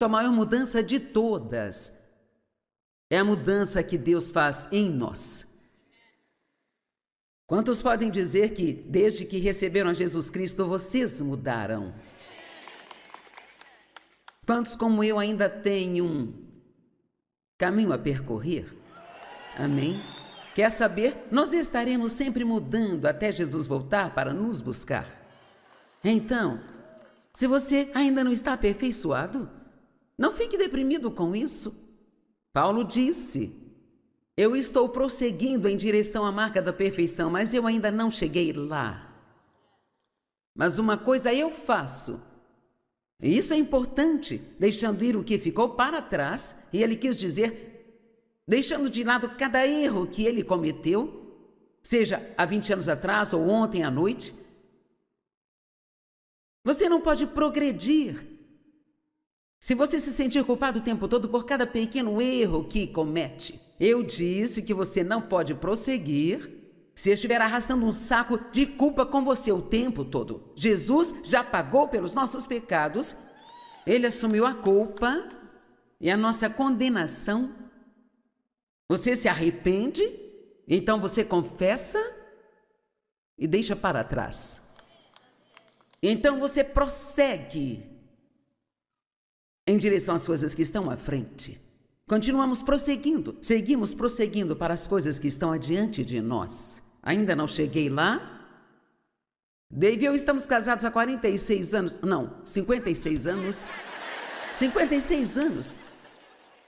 A maior mudança de todas é a mudança que Deus faz em nós. Quantos podem dizer que, desde que receberam a Jesus Cristo, vocês mudaram? Quantos, como eu, ainda têm um caminho a percorrer? Amém? Quer saber? Nós estaremos sempre mudando até Jesus voltar para nos buscar. Então, se você ainda não está aperfeiçoado, não fique deprimido com isso. Paulo disse: eu estou prosseguindo em direção à marca da perfeição, mas eu ainda não cheguei lá. Mas uma coisa eu faço, e isso é importante, deixando ir o que ficou para trás, e ele quis dizer, deixando de lado cada erro que ele cometeu, seja há 20 anos atrás ou ontem à noite. Você não pode progredir se você se sentir culpado o tempo todo por cada pequeno erro que comete. Eu disse que você não pode prosseguir se estiver arrastando um saco de culpa com você o tempo todo. Jesus já pagou pelos nossos pecados, ele assumiu a culpa e a nossa condenação. Você se arrepende, então você confessa e deixa para trás. Então você prossegue em direção às coisas que estão à frente. Continuamos prosseguindo, seguimos prosseguindo para as coisas que estão adiante de nós. Ainda não cheguei lá? Dave e eu estamos casados há 46 anos, não, 56 anos. 56 anos.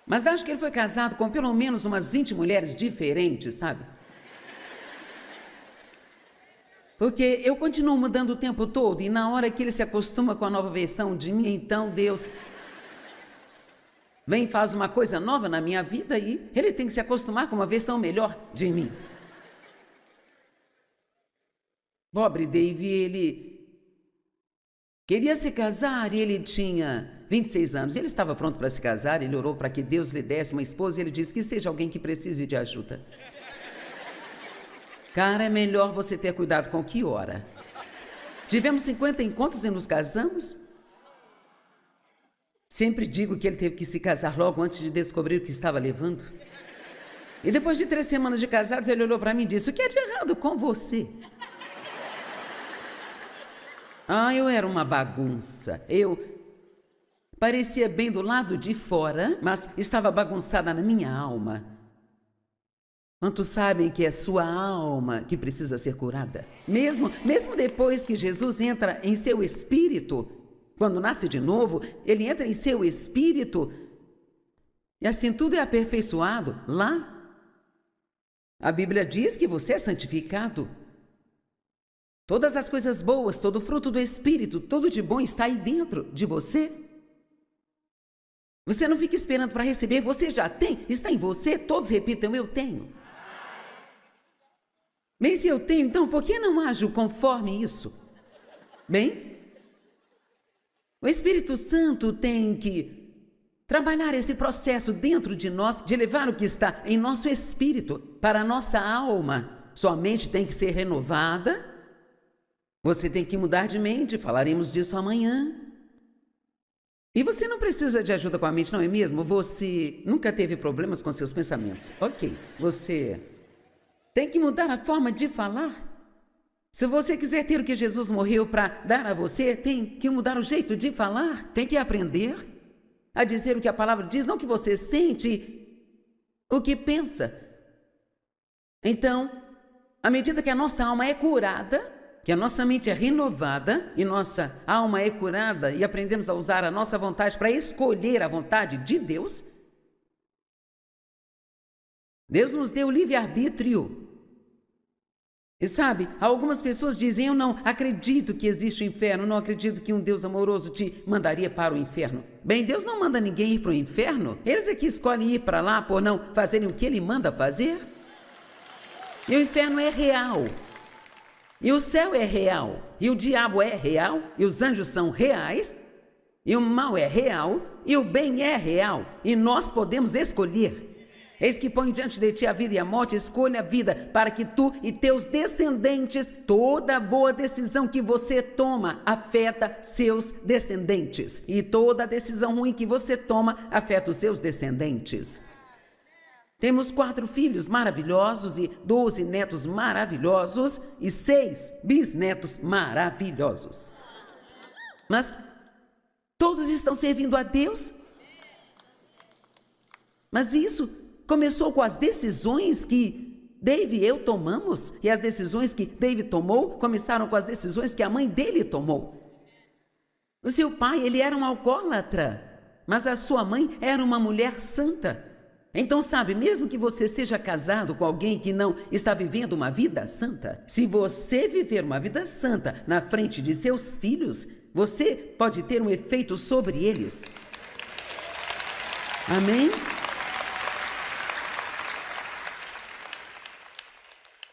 Mas acho que ele foi casado com pelo menos umas 20 mulheres diferentes, sabe? Porque eu continuo mudando o tempo todo e na hora que ele se acostuma com a nova versão de mim, então Deus vem e faz uma coisa nova na minha vida e ele tem que se acostumar com uma versão melhor de mim. Pobre Dave, ele queria se casar e ele tinha 26 anos. Ele estava pronto para se casar, ele orou para que Deus lhe desse uma esposa e ele disse que seja alguém que precise de ajuda. Cara, é melhor você ter cuidado com o que ora. Tivemos 50 encontros e nos casamos. Sempre digo que ele teve que se casar logo antes de descobrir o que estava levando. E depois de 3 semanas de casados, ele olhou para mim e disse: o que é de errado com você? Eu era uma bagunça. Eu parecia bem do lado de fora, mas estava bagunçada na minha alma. Quantos sabem que é sua alma que precisa ser curada? Mesmo depois que Jesus entra em seu espírito, quando nasce de novo, ele entra em seu espírito e assim tudo é aperfeiçoado lá. A Bíblia diz que você é santificado. Todas as coisas boas, todo o fruto do Espírito, tudo de bom está aí dentro de você. Você não fica esperando para receber, você já tem, está em você. Todos repitam: eu tenho. Bem, se eu tenho, então por que não ajo conforme isso? Bem, o Espírito Santo tem que trabalhar esse processo dentro de nós, de levar o que está em nosso espírito para a nossa alma. Sua mente tem que ser renovada. Você tem que mudar de mente, falaremos disso amanhã. E você não precisa de ajuda com a mente, não é mesmo? Você nunca teve problemas com seus pensamentos. Ok, você tem que mudar a forma de falar. Se você quiser ter o que Jesus morreu para dar a você, tem que mudar o jeito de falar. Tem que aprender a dizer o que a palavra diz, não o que você sente, o que pensa. Então, à medida que a nossa alma é curada, que a nossa mente é renovada e nossa alma é curada e aprendemos a usar a nossa vontade para escolher a vontade de Deus, Deus nos deu livre-arbítrio. E sabe, algumas pessoas dizem: eu não acredito que existe o inferno, não acredito que um Deus amoroso te mandaria para o inferno. Bem, Deus não manda ninguém ir para o inferno. Eles é que escolhem ir para lá por não fazerem o que Ele manda fazer. E o inferno é real. E o céu é real. E o diabo é real. E os anjos são reais. E o mal é real. E o bem é real. E nós podemos escolher. Eis que põe diante de ti a vida e a morte, escolha a vida, para que tu e teus descendentes, toda boa decisão que você toma afeta seus descendentes. E toda decisão ruim que você toma afeta os seus descendentes. Temos 4 filhos maravilhosos e 12 netos maravilhosos e 6 bisnetos maravilhosos. Mas todos estão servindo a Deus? Mas isso começou com as decisões que Dave e eu tomamos, e as decisões que Dave tomou começaram com as decisões que a mãe dele tomou. O seu pai, ele era um alcoólatra, mas a sua mãe era uma mulher santa. Então, sabe, mesmo que você seja casado com alguém que não está vivendo uma vida santa, se você viver uma vida santa na frente de seus filhos, você pode ter um efeito sobre eles. Amém?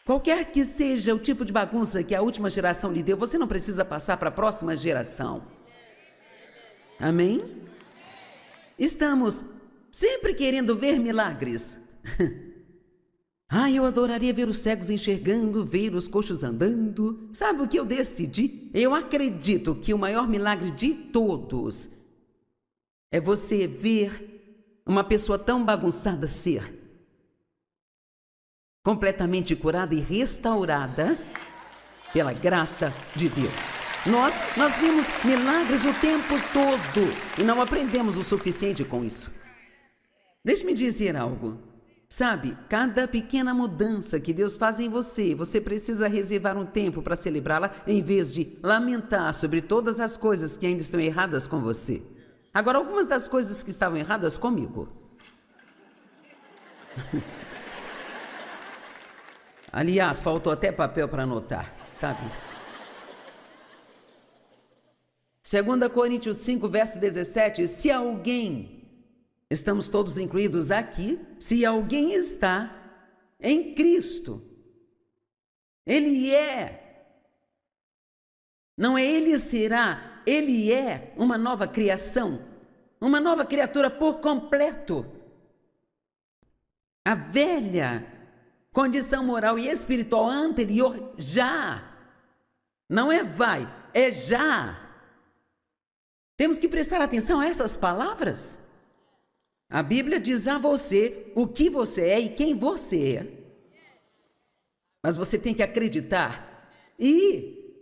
Qualquer que seja o tipo de bagunça que a última geração lhe deu, você não precisa passar para a próxima geração. Amém? Estamos sempre querendo ver milagres. Eu adoraria ver os cegos enxergando, ver os coxos andando. Sabe o que eu decidi? Eu acredito que o maior milagre de todos é você ver uma pessoa tão bagunçada ser completamente curada e restaurada pela graça de Deus. Nós vimos milagres o tempo todo e não aprendemos o suficiente com isso. Deixe-me dizer algo. Sabe, cada pequena mudança que Deus faz em você, você precisa reservar um tempo para celebrá-la em vez de lamentar sobre todas as coisas que ainda estão erradas com você. Agora, algumas das coisas que estavam erradas comigo. Aliás, faltou até papel para anotar, sabe? 2 Coríntios 5, verso 17, se alguém, estamos todos incluídos aqui, se alguém está em Cristo, ele é, não é ele será, ele é uma nova criação, uma nova criatura por completo. A velha condição moral e espiritual anterior já, não é vai, é já. Temos que prestar atenção a essas palavras. A Bíblia diz a você o que você é e quem você é. Mas você tem que acreditar. E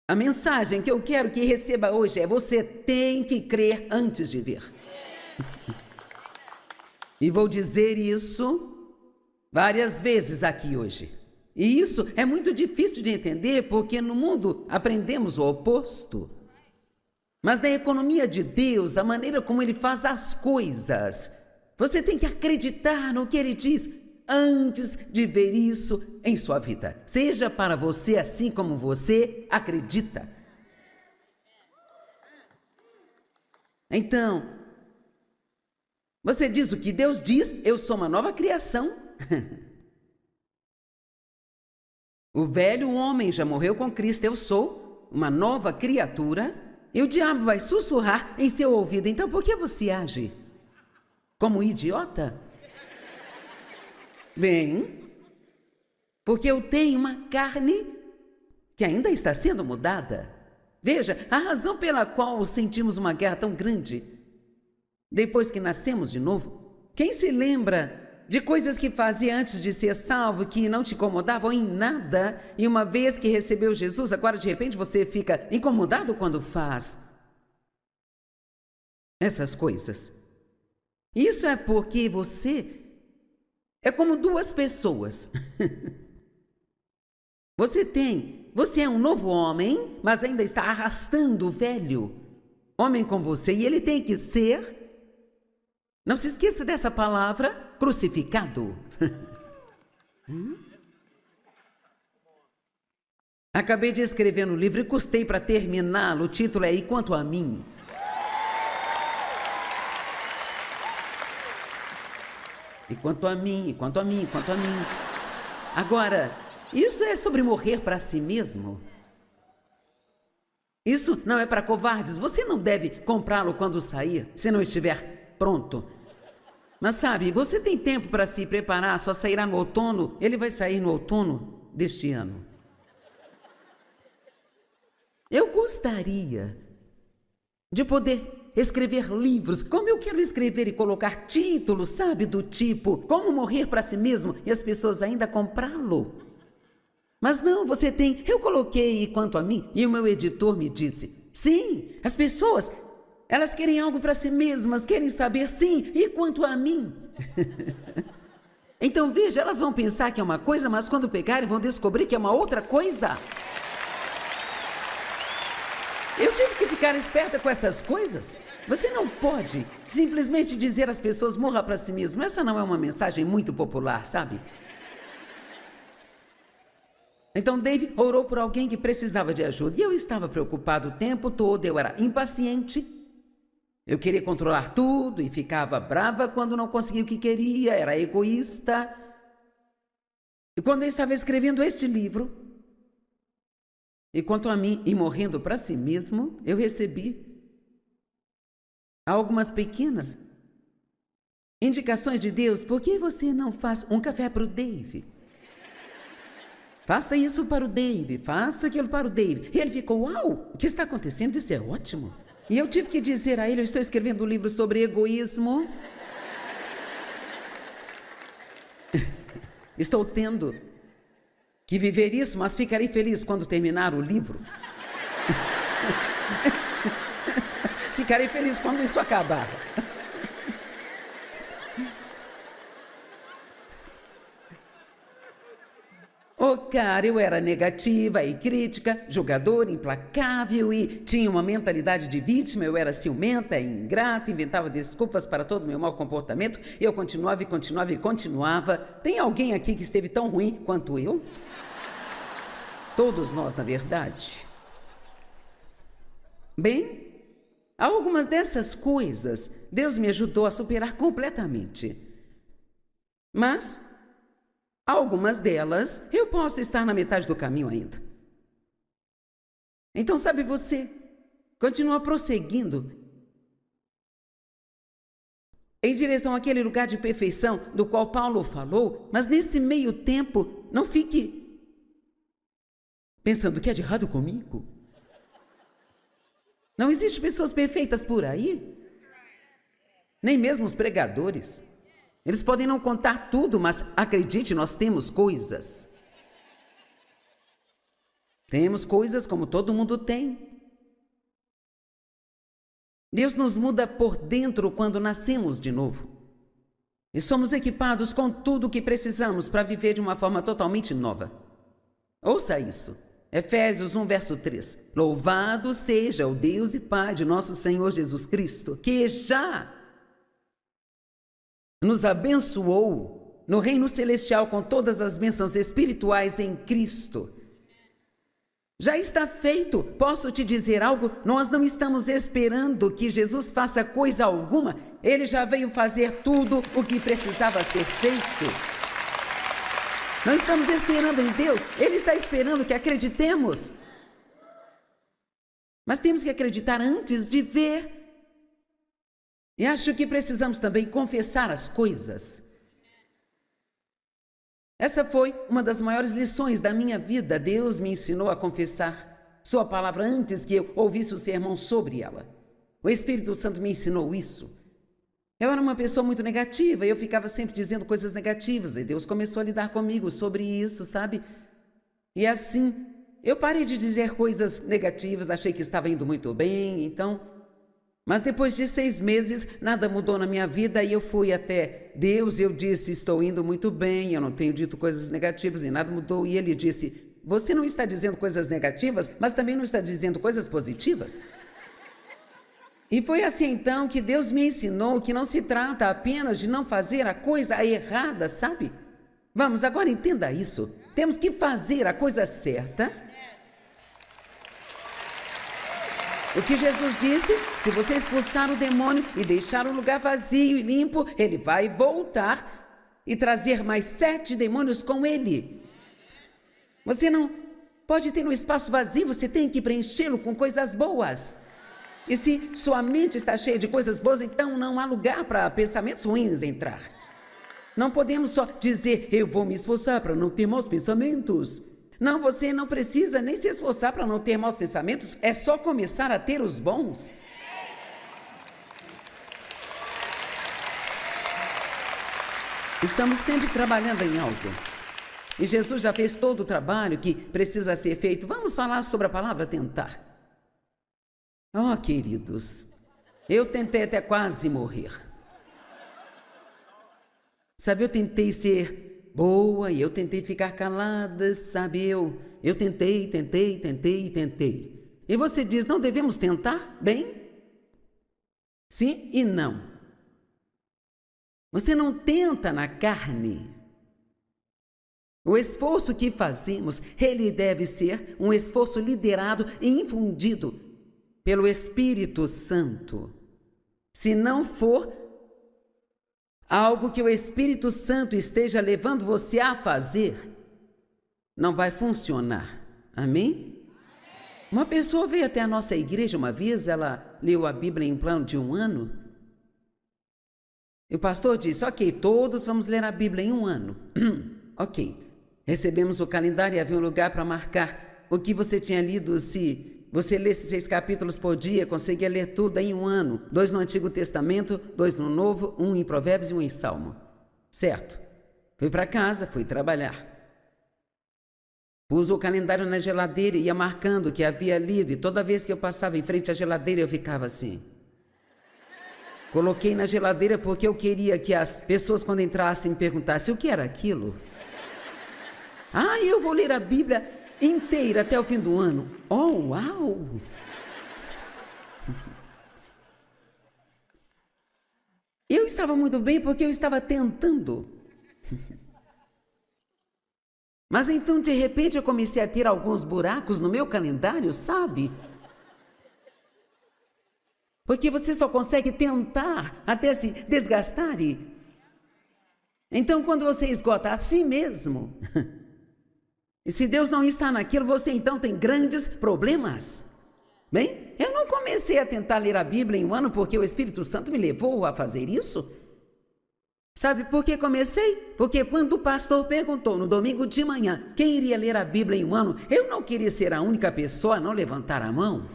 a mensagem que eu quero que receba hoje é: você tem que crer antes de ver. E vou dizer isso várias vezes aqui hoje. E isso é muito difícil de entender porque no mundo aprendemos o oposto. Mas na economia de Deus, a maneira como Ele faz as coisas, você tem que acreditar no que Ele diz antes de ver isso em sua vida. Seja para você assim como você acredita. Então, você diz o que Deus diz, eu sou uma nova criação. O velho homem já morreu com Cristo, eu sou uma nova criatura, e o diabo vai sussurrar em seu ouvido. Então por que você age como idiota? Bem, porque eu tenho uma carne que ainda está sendo mudada. Veja, a razão pela qual sentimos uma guerra tão grande depois que nascemos de novo. Quem se lembra de coisas que fazia antes de ser salvo, que não te incomodavam em nada, e uma vez que recebeu Jesus, agora de repente você fica incomodado quando faz essas coisas? Isso é porque você é como duas pessoas. Você é um novo homem, mas ainda está arrastando o velho homem com você, e ele tem que ser, não se esqueça dessa palavra, crucificado. Acabei de escrever no livro e custei para terminá-lo. O título é E Quanto a Mim. E quanto a mim, e quanto a mim, e quanto a mim. Agora, isso é sobre morrer para si mesmo. Isso não é para covardes. Você não deve comprá-lo quando sair, se não estiver pronto. Mas sabe, você tem tempo para se preparar, só sairá no outono. Ele vai sair no outono deste ano. Eu gostaria de poder escrever livros, como eu quero escrever e colocar títulos, sabe, do tipo Como Morrer para Si Mesmo e as pessoas ainda comprá-lo. Mas não, você tem... Eu coloquei quanto a mim e o meu editor me disse, sim, as pessoas, elas querem algo para si mesmas, querem saber sim, e quanto a mim? Então veja, elas vão pensar que é uma coisa, mas quando pegarem vão descobrir que é uma outra coisa. Eu tive que ficar esperta com essas coisas. Você não pode simplesmente dizer às pessoas morra para si mesmo. Essa não é uma mensagem muito popular, sabe? Então Dave orou por alguém que precisava de ajuda. E eu estava preocupado o tempo todo, eu era impaciente. Eu queria controlar tudo e ficava brava quando não conseguia o que queria, era egoísta. E quando eu estava escrevendo este livro, e quanto a mim, e morrendo para si mesmo, eu recebi algumas pequenas indicações de Deus. Por que você não faz um café para o Dave? Faça isso para o Dave, faça aquilo para o Dave. E ele ficou, uau, o que está acontecendo? Isso é ótimo. E eu tive que dizer a ele, eu estou escrevendo um livro sobre egoísmo. Estou tendo que viver isso, mas ficarei feliz quando terminar o livro. Ficarei feliz quando isso acabar. Oh, cara, eu era negativa e crítica, julgadora, implacável e tinha uma mentalidade de vítima. Eu era ciumenta e ingrata, inventava desculpas para todo o meu mau comportamento. Eu continuava e continuava e continuava. Tem alguém aqui que esteve tão ruim quanto eu? Todos nós, na verdade. Bem, algumas dessas coisas Deus me ajudou a superar completamente. Mas algumas delas, eu posso estar na metade do caminho ainda. Então, sabe, você continua prosseguindo em direção àquele lugar de perfeição do qual Paulo falou, mas nesse meio tempo, não fique pensando o que é de errado comigo. Não existem pessoas perfeitas por aí, nem mesmo os pregadores. Eles podem não contar tudo, mas acredite, nós temos coisas. Temos coisas como todo mundo tem. Deus nos muda por dentro quando nascemos de novo. E somos equipados com tudo o que precisamos para viver de uma forma totalmente nova. Ouça isso. Efésios 1, verso 3. Louvado seja o Deus e Pai de nosso Senhor Jesus Cristo, que já nos abençoou no reino celestial com todas as bênçãos espirituais em Cristo. Já está feito. Posso te dizer algo? Nós não estamos esperando que Jesus faça coisa alguma. Ele já veio fazer tudo o que precisava ser feito. Não estamos esperando em Deus. Ele está esperando que acreditemos. Mas temos que acreditar antes de ver. E acho que precisamos também confessar as coisas. Essa foi uma das maiores lições da minha vida. Deus me ensinou a confessar sua palavra antes que eu ouvisse o sermão sobre ela. O Espírito Santo me ensinou isso. Eu era uma pessoa muito negativa e eu ficava sempre dizendo coisas negativas. E Deus começou a lidar comigo sobre isso, sabe? E assim, eu parei de dizer coisas negativas, achei que estava indo muito bem, então... Mas depois de 6 meses, nada mudou na minha vida e eu fui até Deus e eu disse, estou indo muito bem, eu não tenho dito coisas negativas e nada mudou. E ele disse, você não está dizendo coisas negativas, mas também não está dizendo coisas positivas? E foi assim então que Deus me ensinou que não se trata apenas de não fazer a coisa errada, sabe? Vamos, agora entenda isso. Temos que fazer a coisa certa. O que Jesus disse, se você expulsar o demônio e deixar o lugar vazio e limpo, ele vai voltar e trazer mais 7 demônios com ele. Você não pode ter um espaço vazio, você tem que preenchê-lo com coisas boas. E se sua mente está cheia de coisas boas, então não há lugar para pensamentos ruins entrar. Não podemos só dizer, eu vou me esforçar para não ter maus pensamentos. Não, você não precisa nem se esforçar para não ter maus pensamentos, é só começar a ter os bons. Estamos sempre trabalhando em algo. E Jesus já fez todo o trabalho que precisa ser feito. Vamos falar sobre a palavra tentar. Oh, queridos, eu tentei até quase morrer. Sabe, eu tentei ser boa e eu tentei ficar calada, sabe, eu tentei. E você diz, não devemos tentar? Bem, sim e não. Você não tenta na carne. O esforço que fazemos, ele deve ser um esforço liderado e infundido pelo Espírito Santo. Se não for algo que o Espírito Santo esteja levando você a fazer, não vai funcionar. Amém? Uma pessoa veio até a nossa igreja uma vez, ela leu a Bíblia em plano de 1 ano. E o pastor disse, ok, todos vamos ler a Bíblia em 1 ano. Ok. Recebemos o calendário e havia um lugar para marcar o que você tinha lido. Se você lesse 6 capítulos por dia, conseguia ler tudo em 1 ano. 2 no Antigo Testamento, 2 no Novo, 1 em Provérbios e 1 em Salmo. Certo. Fui para casa, fui trabalhar. Pus o calendário na geladeira e ia marcando o que havia lido. E toda vez que eu passava em frente à geladeira, eu ficava assim. Coloquei na geladeira porque eu queria que as pessoas, quando entrassem, me perguntassem o que era aquilo. Ah, eu vou ler a Bíblia inteira até o fim do ano. Oh, uau! Eu estava muito bem porque eu estava tentando. Mas então, de repente, eu comecei a ter alguns buracos no meu calendário, sabe? Porque você só consegue tentar até se desgastar e... Então, quando você esgota a si mesmo... E se Deus não está naquilo, você então tem grandes problemas. Bem, eu não comecei a tentar ler a Bíblia em 1 ano porque o Espírito Santo me levou a fazer isso. Sabe por que comecei? Porque quando o pastor perguntou no domingo de manhã quem iria ler a Bíblia em 1 ano, eu não queria ser a única pessoa a não levantar a mão.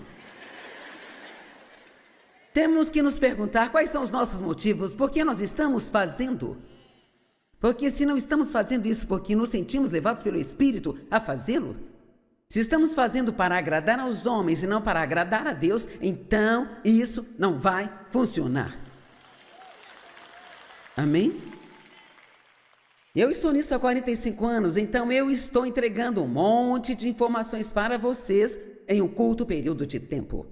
Temos que nos perguntar quais são os nossos motivos, por que nós estamos fazendo. Porque se não estamos fazendo isso porque nos sentimos levados pelo Espírito a fazê-lo, se estamos fazendo para agradar aos homens e não para agradar a Deus, então isso não vai funcionar. Amém? Eu estou nisso há 45 anos, então eu estou entregando um monte de informações para vocês em um curto período de tempo.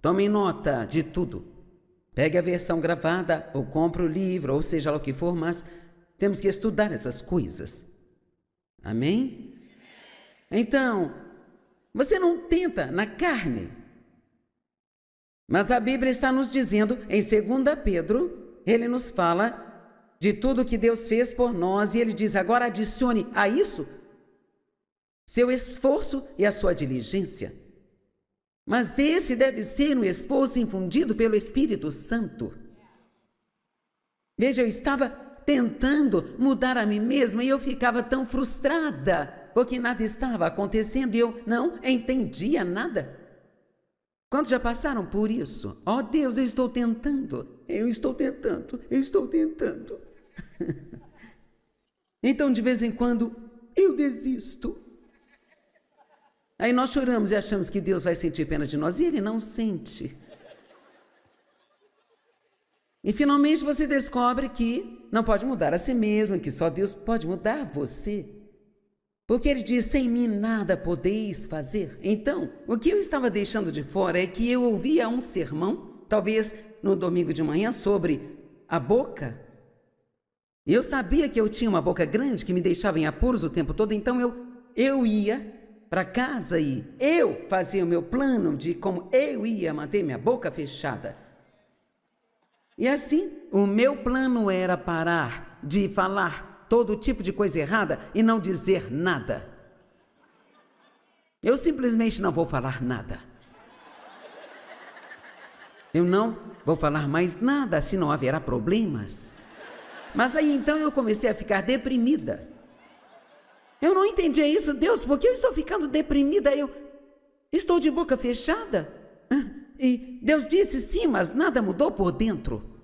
Tomem nota de tudo. Pegue a versão gravada ou compre o livro, ou seja lá o que for, mas temos que estudar essas coisas. Amém? Então, você não tenta na carne. Mas a Bíblia está nos dizendo, em 2 Pedro, ele nos fala de tudo que Deus fez por nós, e ele diz, agora adicione a isso seu esforço e a sua diligência. Mas esse deve ser um esforço infundido pelo Espírito Santo. Veja, eu estava tentando mudar a mim mesma e eu ficava tão frustrada, porque nada estava acontecendo e eu não entendia nada. Quantos já passaram por isso? Oh Deus, eu estou tentando. Então, de vez em quando, eu desisto. Aí nós choramos e achamos que Deus vai sentir pena de nós, e Ele não sente. E finalmente você descobre que não pode mudar a si mesmo, que só Deus pode mudar você. Porque Ele diz, sem mim nada podeis fazer. Então, o que eu estava deixando de fora é que eu ouvia um sermão, talvez no domingo de manhã, sobre a boca. Eu sabia que eu tinha uma boca grande que me deixava em apuros o tempo todo, então eu ia para casa e eu fazia o meu plano de como eu ia manter minha boca fechada. E assim, o meu plano era parar de falar todo tipo de coisa errada e não dizer nada. Eu simplesmente não vou falar nada. Eu não vou falar mais nada, senão haverá problemas. Mas aí então eu comecei a ficar deprimida. Eu não entendia isso, Deus, porque eu estou ficando deprimida? Eu estou de boca fechada? E Deus disse, sim, mas nada mudou por dentro.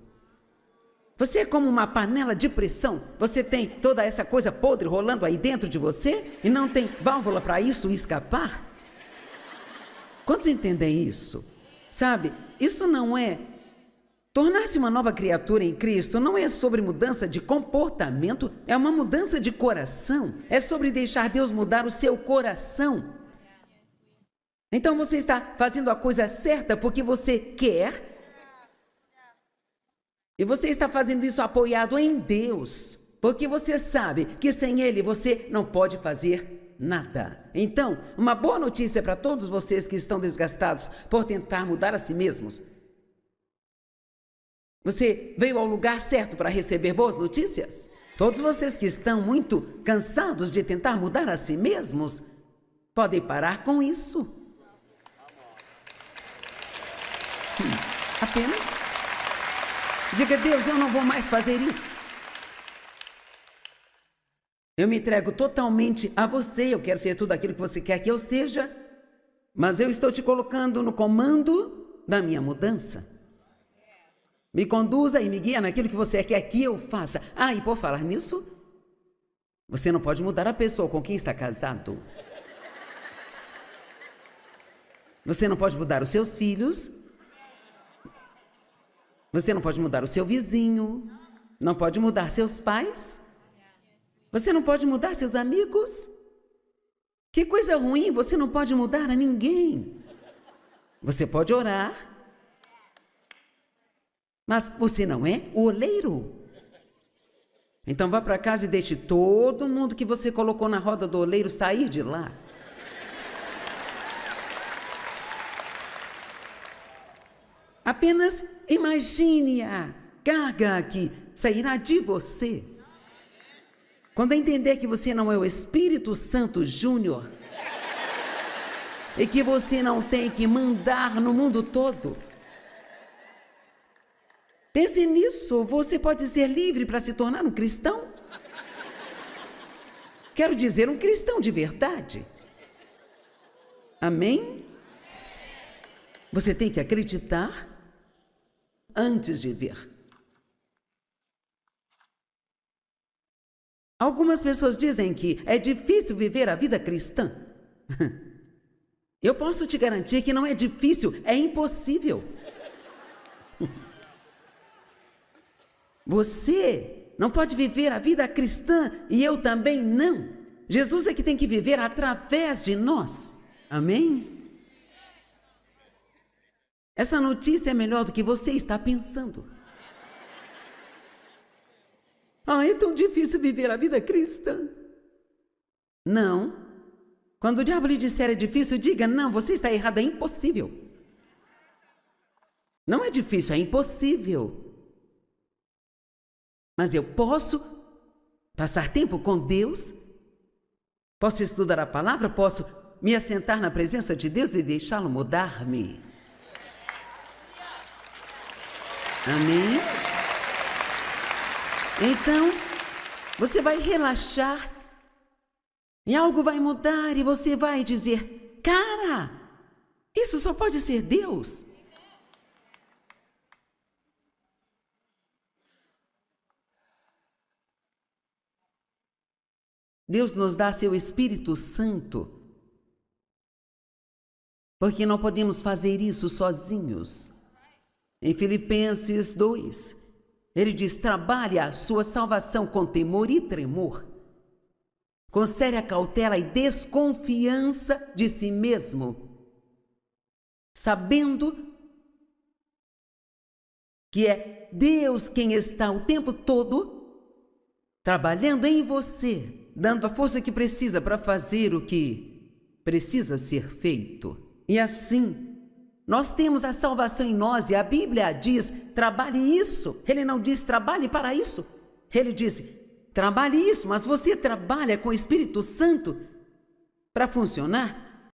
Você é como uma panela de pressão. Você tem toda essa coisa podre rolando aí dentro de você e não tem válvula para isso escapar? Quantos entendem isso? Sabe, isso não é... Tornar-se uma nova criatura em Cristo não é sobre mudança de comportamento, é uma mudança de coração. É sobre deixar Deus mudar o seu coração. Então você está fazendo a coisa certa porque você quer... E você está fazendo isso apoiado em Deus, porque você sabe que sem Ele você não pode fazer nada. Então, uma boa notícia para todos vocês que estão desgastados por tentar mudar a si mesmos. Você veio ao lugar certo para receber boas notícias? Todos vocês que estão muito cansados de tentar mudar a si mesmos, podem parar com isso. Apenas... diga, Deus, eu não vou mais fazer isso. Eu me entrego totalmente a você, eu quero ser tudo aquilo que você quer que eu seja, mas eu estou te colocando no comando da minha mudança. Me conduza e me guia naquilo que você quer que eu faça. Ah, e por falar nisso, você não pode mudar a pessoa com quem está casado. Você não pode mudar os seus filhos. Você não pode mudar o seu vizinho, não pode mudar seus pais, você não pode mudar seus amigos. Que coisa ruim, você não pode mudar a ninguém. Você pode orar, mas você não é o oleiro. Então vá para casa e deixe todo mundo que você colocou na roda do oleiro sair de lá. Apenas imagine a carga que sairá de você quando entender que você não é o Espírito Santo Júnior e que você não tem que mandar no mundo todo. Pense nisso, você pode ser livre para se tornar um cristão. Quero dizer, um cristão de verdade. Amém? Você tem que acreditar antes de ver. Algumas pessoas dizem que é difícil viver a vida cristã. Eu posso te garantir que não é difícil, é impossível. Você não pode viver a vida cristã e eu também não. Jesus é que tem que viver através de nós. Amém? Essa notícia é melhor do que você está pensando. Ah, é tão difícil viver a vida cristã. Não. Quando o diabo lhe disser é difícil, diga, não, você está errado, é impossível. Não é difícil, é impossível. Mas eu posso passar tempo com Deus, posso estudar a palavra, posso me assentar na presença de Deus e deixá-lo mudar-me. Amém? Então, você vai relaxar e algo vai mudar e você vai dizer, cara, isso só pode ser Deus. Deus nos dá seu Espírito Santo, porque não podemos fazer isso sozinhos. Em Filipenses 2, ele diz, trabalhe a sua salvação com temor e tremor, com séria cautela e desconfiança de si mesmo, sabendo que é Deus quem está o tempo todo trabalhando em você, dando a força que precisa para fazer o que precisa ser feito. E assim, nós temos a salvação em nós e a Bíblia diz, trabalhe isso. Ele não diz, trabalhe para isso. Ele diz, trabalhe isso, mas você trabalha com o Espírito Santo para funcionar?